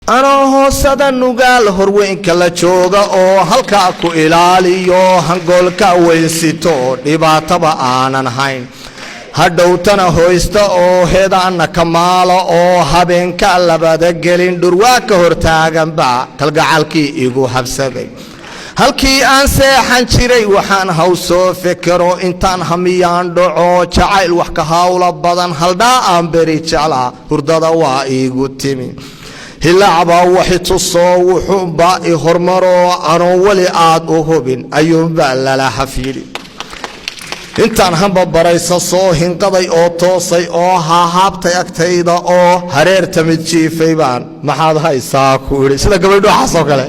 أنا هو صدن قال هروين كلا جوجا أو هالكا كو إلاليو هنقول كويسيتو دبا طبعا أنا هين هدوتنا هويستا أو هذا أنا كمال أو هبين كلا بدقلين درواك هرتاجن با تلقى علكي يجو حبسبي halkii aan seexan jiray waxaan hawsoo fikiro intaan hamiyaan dhaco jacayl wax ka hawla badan haldhaa aan beri jeclaa hurdada waa iigu timi hilaacbaa waxi tusoo wuxuunbaa i hormaroo anoo weli aad u hubin ayuunbaa lala xafiidhi intaan hamba baraysa soo hinqaday oo toosay oo haahaabtay agtayda oo hareerta mid jiifay baan maxaad haysaa ku idhi sida gabadhu xasoo kale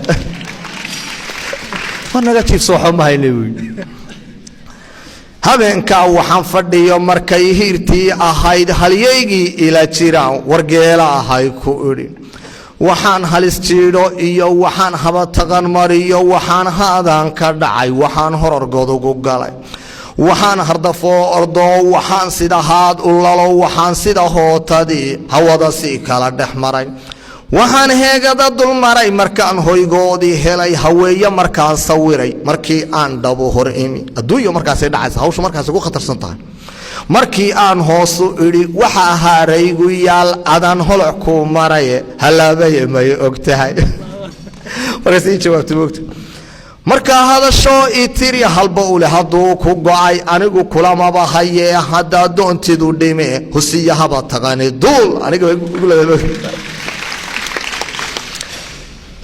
ونجاتيف صوحه ما هينوي هبين كا وحن فديو مركي هيرتي أهيد هليجي إلى تيران ورجلا هاي كورين وحن هالستيرو إيو وحن هبا تغن مريو وحن هذا كدعي وحن هرر جودو جوجلاي وحن هردفو أرضو وحن سيدا هاد الله وحن سيدا هو تدي هوا دسي كلا دحمرين waxaan heegada dul maray markaan hoygoodii helay haweeyo markaan sawiray markii aan dhabo hor imi adduunyo markaas ay dhacaysa hawsha markaas ugu khatarsan tahay markii aan hoos u iri waxa ahaaraygu yaal adan holac ku maray halaabay may ogtahay warasi jawaabtu ogta marka hadasho itiri halba uu haduu ku go'ay anigu kulama bahaye hada doontidu dhime husiya haba taqani dul anigu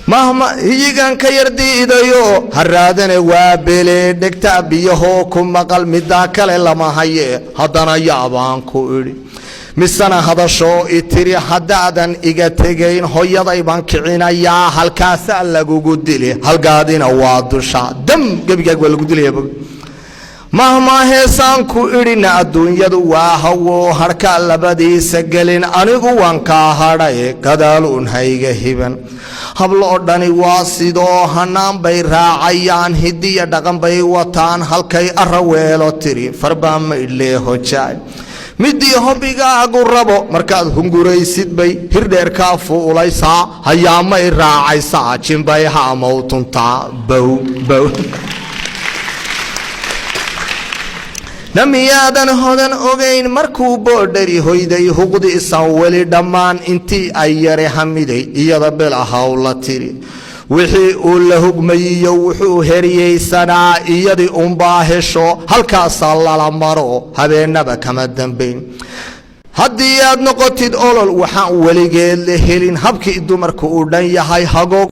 مهما هيجان كيردي إذايو هرادني وابلي دكتا بيهو كم مقال مداكال لما هي هدانا يابان كوري مسانا هذا شو اتري حدادن إيجاتيجين هيا ضيبان كعينا يا هالكاسة لقو قدلي هالقادين وادو شا دم قبي قبل قدلي مهما هيسان كورينا الدنيا دواهو هركا لبدي سجلين أنيقو وانكا هراي كدالون هايجا هيبن hablo dhani waasido hanaan bay raacayaan hidiya dhaqan bay wataan halkay araweelo tiri farba ma ileeho jaay midii hobigaagu rabo markaad hunguraysid bay hirdheer ka fuulaysaa hayaamay raacaysaa jimbay ha mawtunta bow namiyaadan hodan ogeyn markuu boodhari hoyday huqdi isan weli dhammaan intii ay yare hamiday iyada bil ahawla tiri wixii uu la hugmayiyo wuxuu heriyeysanaa iyadii unbaa hesho halkaasaa lala maro habeenaba kama dambayn haddii aad noqotid olol waxaan weligeed la helin habkii dumarku u dhan yahay hagoog